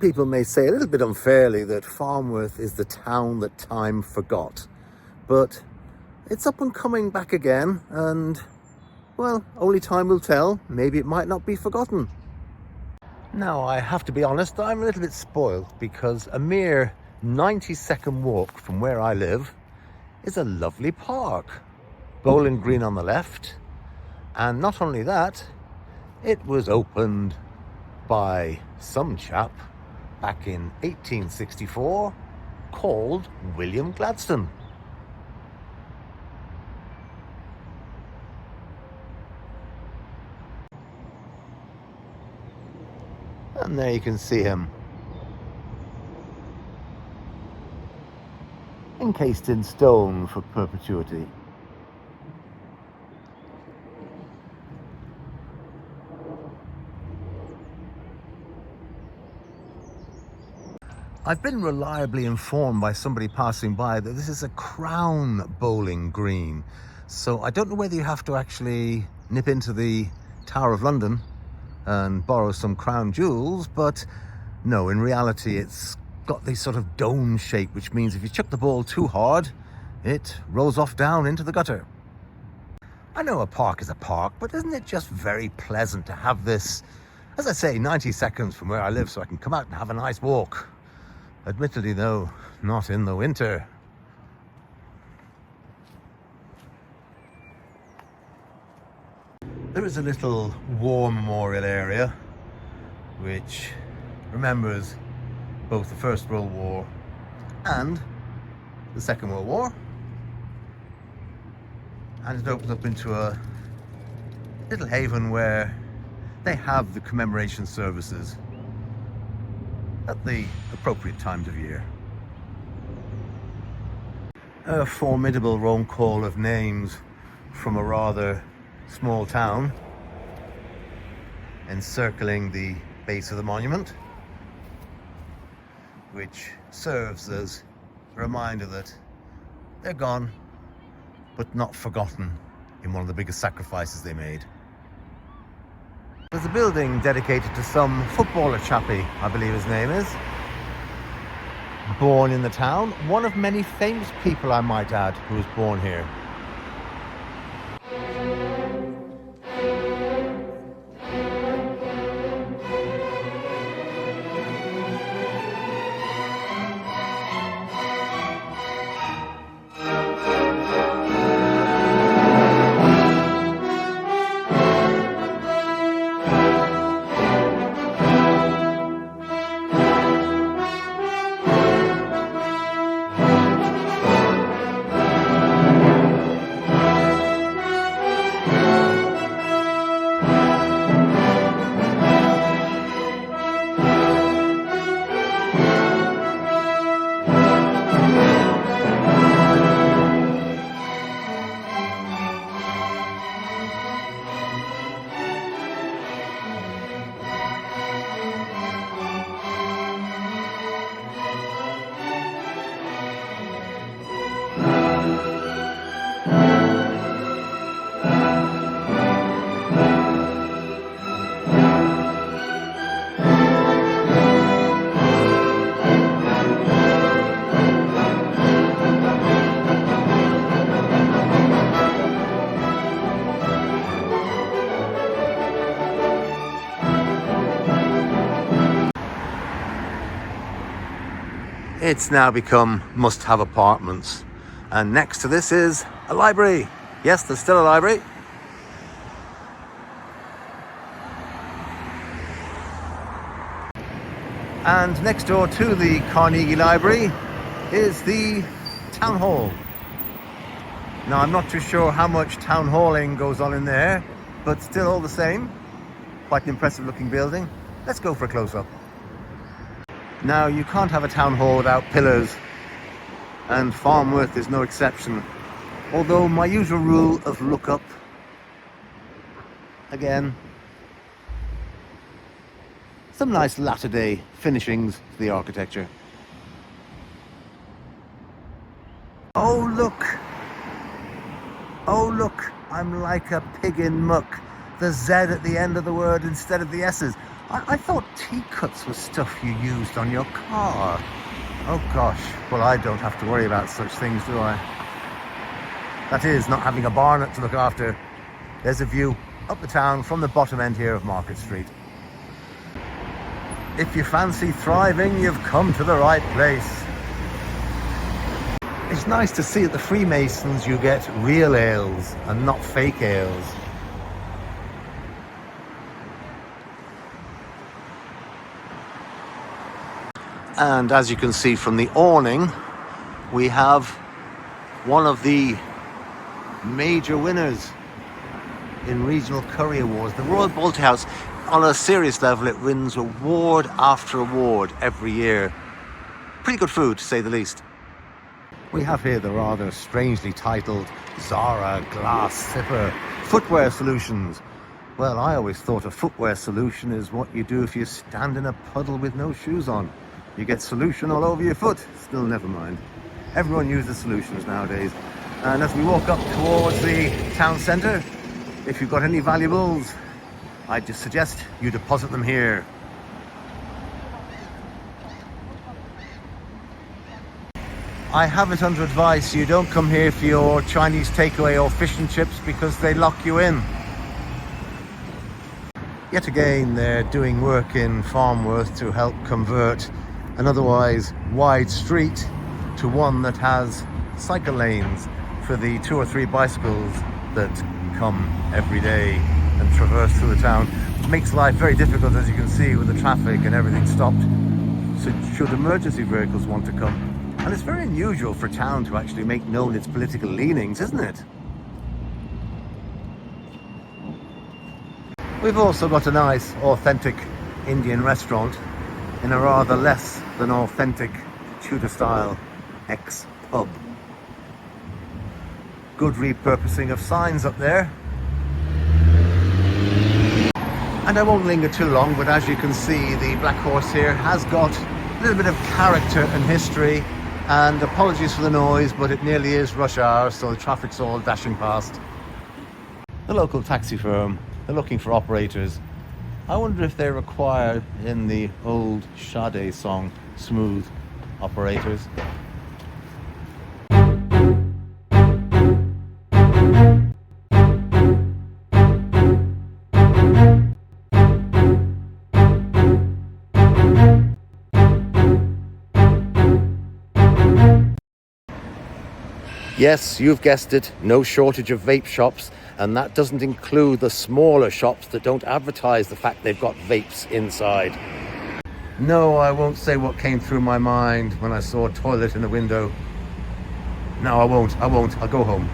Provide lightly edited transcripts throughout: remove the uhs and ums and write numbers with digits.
people may say a little bit unfairly that Farnworth is the town that time forgot, but it's up and coming back again, and well, only time will tell. Maybe it might not be forgotten. Now, I have to be honest, I'm a little bit spoiled because a mere 90-second walk from where I live is a lovely park. Bowling Green on the left, and not only that, it was opened by some chap back in 1864 called William Gladstone. And there you can see him, encased in stone for perpetuity. I've been reliably informed by somebody passing by that this is a crown bowling green. So I don't know whether you have to actually nip into the Tower of London and borrow some crown jewels, but no, in reality it's got this sort of dome shape, which means if you chuck the ball too hard, it rolls off down into the gutter. I know a park is a park, but isn't it just very pleasant to have this, as I say, 90 seconds from where I live, so I can come out and have a nice walk? Admittedly, though, not in the winter. There is a little war memorial area which remembers both the First World War and the Second World War, and it opens up into a little haven where they have the commemoration services at the appropriate times of year. A formidable roll call of names from a rather small town encircling the base of the monument, which serves as a reminder that they're gone, but not forgotten in one of the biggest sacrifices they made. There's a building dedicated to some footballer chappie, I believe his name is. Born in the town, one of many famous people, I might add, who was born here. It's now become must-have apartments, and next to this is a library. Yes, there's still a library. And next door to the Carnegie Library is the Town Hall. Now, I'm not too sure how much town halling goes on in there, but still all the same, quite an impressive looking building. Let's go for a close-up. Now, you can't have a town hall without pillars, and Farnworth is no exception. Although my usual rule of look up, again, some nice latter-day finishings to the architecture. Oh look, I'm like a pig in muck. The Z at the end of the word instead of the S's. I thought tea cups was stuff you used on your car. Oh gosh, well I don't have to worry about such things, do I? That is, not having a barnet to look after. There's a view up the town from the bottom end here of Market Street. If you fancy thriving, you've come to the right place. It's nice to see at the Freemasons you get real ales and not fake ales. And as you can see from the awning, we have one of the major winners in regional curry awards, the Royal Bolton House. On a serious level, it wins award after award every year. Pretty good food, to say the least. We have here the rather strangely titled Zara Glass Sipper Footwear Solutions. Well, I always thought a footwear solution is what you do if you stand in a puddle with no shoes on. You get solution all over your foot. Still, never mind. Everyone uses solutions nowadays. And as we walk up towards the town centre, if you've got any valuables, I just suggest you deposit them here. I have it under advice you don't come here for your Chinese takeaway or fish and chips because they lock you in. Yet again, they're doing work in Farnworth to help convert an otherwise wide street to one that has cycle lanes for the 2 or 3 bicycles that come every day and traverse through the town. It makes life very difficult, as you can see, with the traffic and everything stopped. So should emergency vehicles want to come. And it's very unusual for a town to actually make known its political leanings, isn't it? We've also got a nice, authentic Indian restaurant in a rather less than authentic Tudor-style ex-pub. Good repurposing of signs up there. And I won't linger too long, but as you can see, the Black Horse here has got a little bit of character and history. And apologies for the noise, but it nearly is rush hour, so the traffic's all dashing past. The local taxi firm, they're looking for operators. I wonder if they require, in the old Sade song, smooth operators. Yes, you've guessed it, no shortage of vape shops, and that doesn't include the smaller shops that don't advertise the fact they've got vapes inside. No, I won't say what came through my mind when I saw a toilet in the window. No, I won't, I'll go home.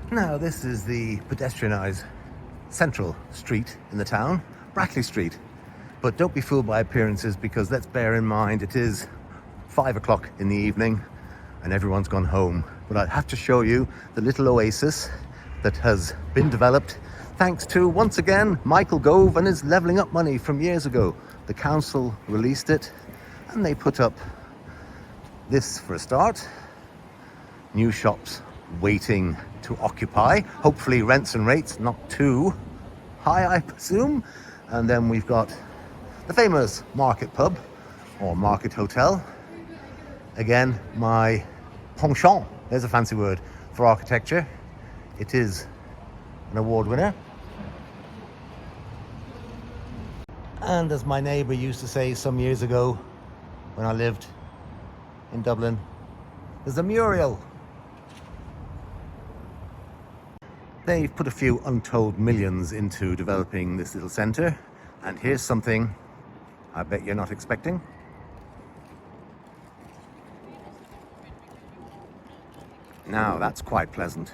Now, this is the pedestrianised central street in the town, Brackley Street. But don't be fooled by appearances, because let's bear in mind it is 5 o'clock in the evening and everyone's gone home. But I have to show you the little oasis that has been developed thanks to, once again, Michael Gove and his levelling up money from years ago. The council released it and they put up this for a start. New shops waiting to occupy. Hopefully rents and rates not too high, I presume. And then we've got the famous Market Pub or Market Hotel. Again, my penchant, there's a fancy word, for architecture. It is an award winner. And as my neighbour used to say some years ago when I lived in Dublin, there's a mural. They've put a few untold millions into developing this little centre, and here's something I bet you're not expecting. Now that's quite pleasant.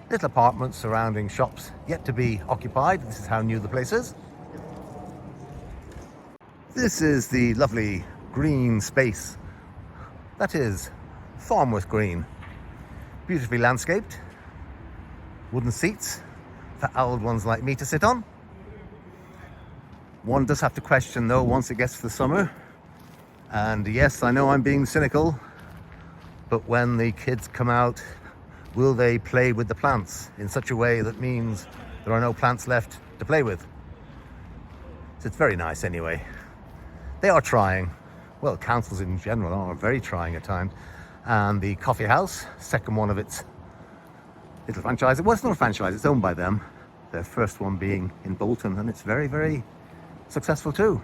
Little apartments surrounding shops yet to be occupied. This is how new the place is. This is the lovely green space. That is Farnworth Green. Beautifully landscaped. Wooden seats for old ones like me to sit on. One does have to question though once it gets to the summer. And yes, I know I'm being cynical, but when the kids come out, will they play with the plants in such a way that means there are no plants left to play with? So it's very nice anyway. They are trying. Well, councils in general are very trying at times. And the coffee house, second one of its little franchise. Well, it's not a franchise, it's owned by them. Their first one being in Bolton, and it's very, very successful too.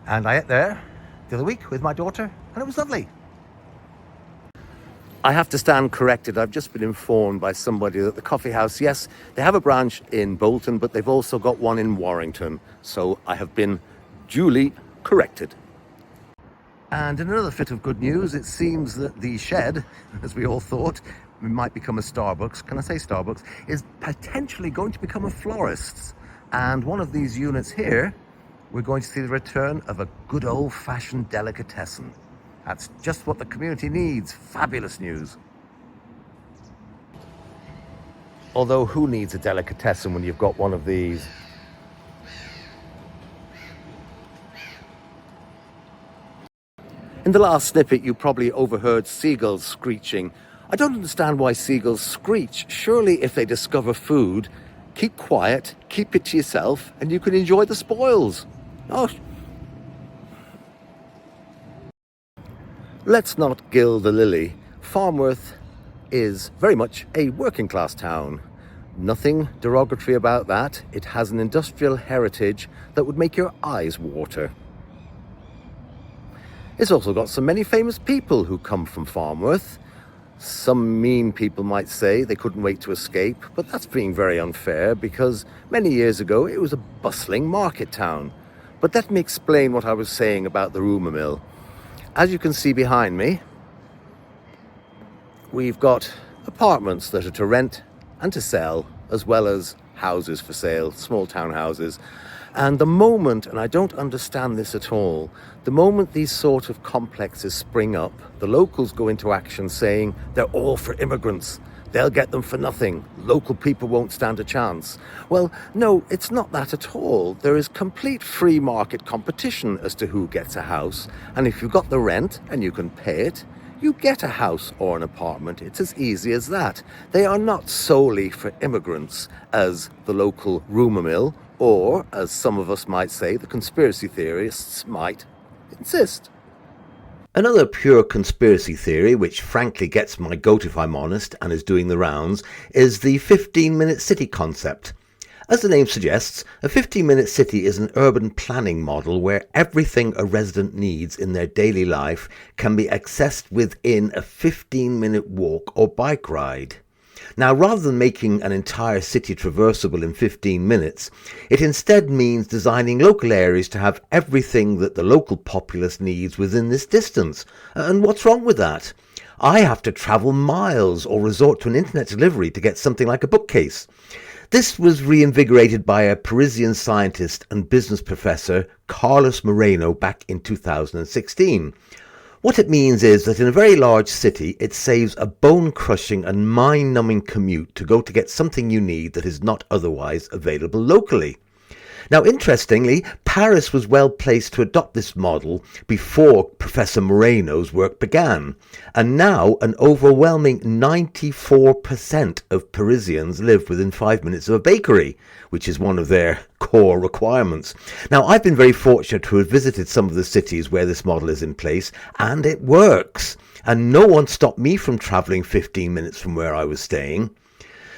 And I ate there the other week with my daughter, and it was lovely. I have to stand corrected. I've just been informed by somebody that the coffee house, yes, they have a branch in Bolton, but they've also got one in Warrington. So I have been duly corrected. And in another fit of good news, it seems that the shed, as we all thought, might become a Starbucks, can I say Starbucks, is potentially going to become a florist's. And one of these units here, we're going to see the return of a good old-fashioned delicatessen. That's just what the community needs. Fabulous news. Although who needs a delicatessen when you've got one of these? In the last snippet, you probably overheard seagulls screeching. I don't understand why seagulls screech. Surely if they discover food, keep quiet, keep it to yourself, and you can enjoy the spoils. Oh. Let's not gild the lily. Farnworth is very much a working class town. Nothing derogatory about that. It has an industrial heritage that would make your eyes water. It's also got so many famous people who come from Farnworth. Some mean people might say they couldn't wait to escape, but that's being very unfair because many years ago it was a bustling market town. But let me explain what I was saying about the rumour mill. As you can see behind me, we've got apartments that are to rent and to sell, as well as houses for sale, small townhouses. And the moment, and I don't understand this at all, the moment these sort of complexes spring up, the locals go into action saying they're all for immigrants. They'll get them for nothing. Local people won't stand a chance. Well, no, it's not that at all. There is complete free market competition as to who gets a house. And if you've got the rent and you can pay it, you get a house or an apartment. It's as easy as that. They are not solely for immigrants, as the local rumour mill, or, as some of us might say, the conspiracy theorists might insist. Another pure conspiracy theory, which frankly gets my goat if I'm honest and is doing the rounds, is the 15-minute city concept. As the name suggests, a 15-minute city is an urban planning model where everything a resident needs in their daily life can be accessed within a 15-minute walk or bike ride. Now, rather than making an entire city traversable in 15 minutes, it instead means designing local areas to have everything that the local populace needs within this distance. And what's wrong with that? I have to travel miles or resort to an internet delivery to get something like a bookcase. This was reinvigorated by a Parisian scientist and business professor, Carlos Moreno, back in 2016. What it means is that in a very large city, it saves a bone-crushing and mind-numbing commute to go to get something you need that is not otherwise available locally. Now, interestingly, Paris was well placed to adopt this model before Professor Moreno's work began, and now an overwhelming 94% of Parisians live within 5 minutes of a bakery, which is one of their core requirements. Now, I've been very fortunate to have visited some of the cities where this model is in place, and it works. And no one stopped me from travelling 15 minutes from where I was staying.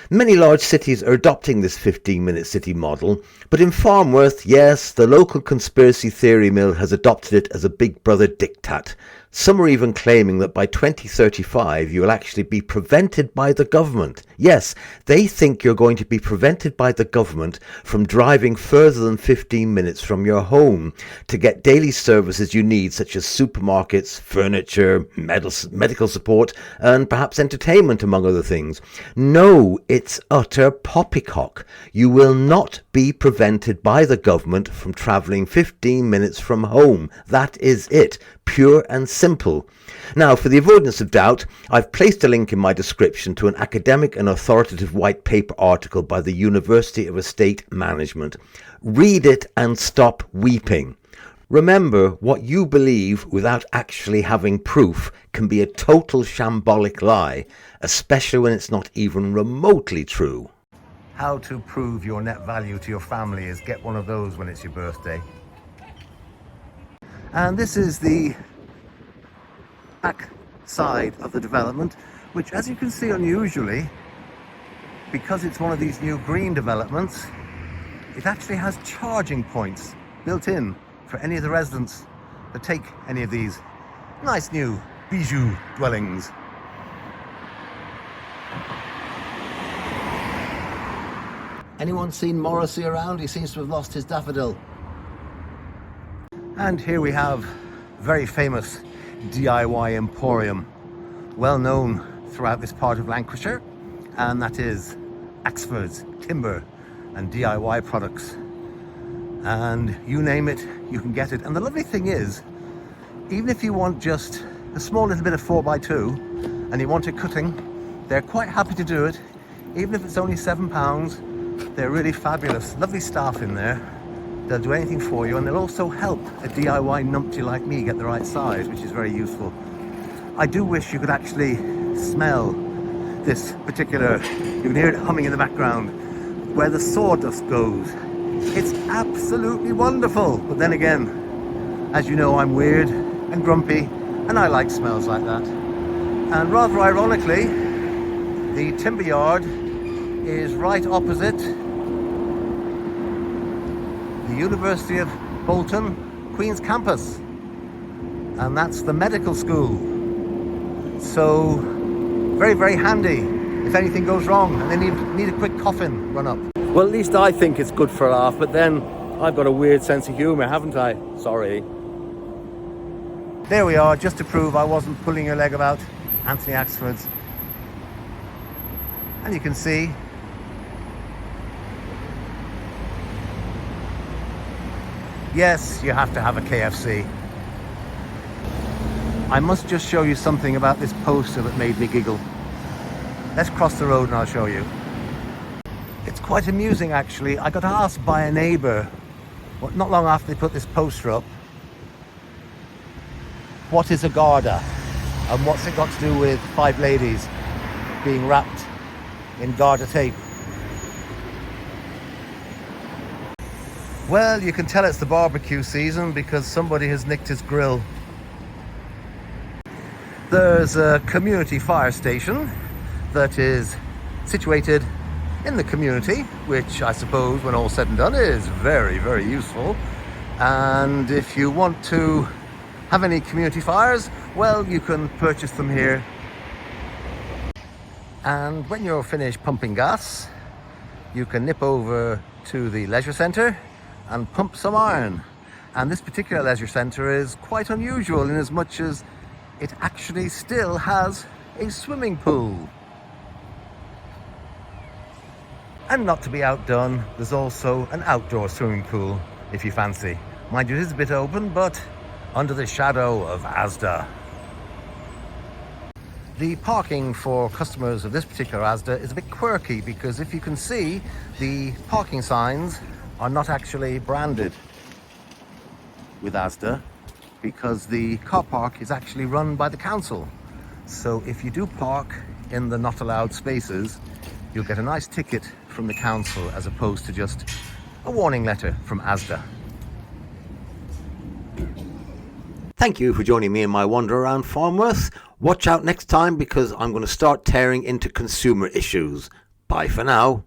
Many large cities are adopting this 15-minute city model, but in Farnworth, yes, the local conspiracy theory mill has adopted it as a big brother diktat. Some are even claiming that by 2035 you will actually be prevented by the government. Yes, they think you're going to be prevented by the government from driving further than 15 minutes from your home to get daily services you need, such as supermarkets, furniture, medical support, and perhaps entertainment, among other things. No, it's utter poppycock. You will not be prevented by the government from travelling 15 minutes from home. That is it. Pure and simple. Now, for the avoidance of doubt, I've placed a link in my description to an academic and authoritative white paper article by the University of Estate Management. Read it and stop weeping. Remember, what you believe without actually having proof can be a total shambolic lie, especially when it's not even remotely true. How to prove your net value to your family is get one of those when it's your birthday. And this is the back side of the development, which, as you can see, unusually, because it's one of these new green developments, it actually has charging points built in for any of the residents that take any of these nice new bijou dwellings. Anyone seen Morrissey around? He seems to have lost his daffodil. And here we have very famous DIY emporium, well known throughout this part of Lancashire, and that is Axford's timber and DIY products. And you name it, you can get it. And the lovely thing is, even if you want just a small little bit of 4x2 and you want it cutting, they're quite happy to do it, even if it's only £7. They're really fabulous, lovely staff in there. They'll do anything for you, and they'll also help a DIY numpty like me get the right size, which is very useful. I do wish you could actually smell this particular, you can hear it humming in the background, where the sawdust goes. It's absolutely wonderful. But then again, as you know, I'm weird and grumpy, and I like smells like that. And rather ironically, the timber yard is right opposite the University of Bolton Queen's Campus, and that's the medical school. So very, very handy if anything goes wrong and they need a quick coffin run up. Well, at least I think it's good for a laugh, but then I've got a weird sense of humour, haven't I? Sorry. There we are, just to prove I wasn't pulling your leg about Anthony Axford's. And you can see yes, you have to have a KFC. I must just show you something about this poster that made me giggle. Let's cross the road and I'll show you. It's quite amusing, actually. I got asked by a neighbour, not long after they put this poster up, what is a Garda? And what's it got to do with 5 ladies being wrapped in Garda tape? Well, you can tell it's the barbecue season because somebody has nicked his grill. There's a community fire station that is situated in the community, which I suppose, when all said and done, is very, very useful. And if you want to have any community fires, well, you can purchase them here. And when you're finished pumping gas, you can nip over to the leisure centre and pump some iron. And this particular leisure centre is quite unusual in as much as it actually still has a swimming pool. And not to be outdone, there's also an outdoor swimming pool if you fancy. Mind you, it is a bit open, but under the shadow of Asda. The parking for customers of this particular Asda is a bit quirky because if you can see, the parking signs are not actually branded with Asda because the car park is actually run by the council. So if you do park in the not allowed spaces, you'll get a nice ticket from the council as opposed to just a warning letter from Asda. Thank you for joining me in my wander around Farnworth. Watch out next time because I'm going to start tearing into consumer issues. Bye for now.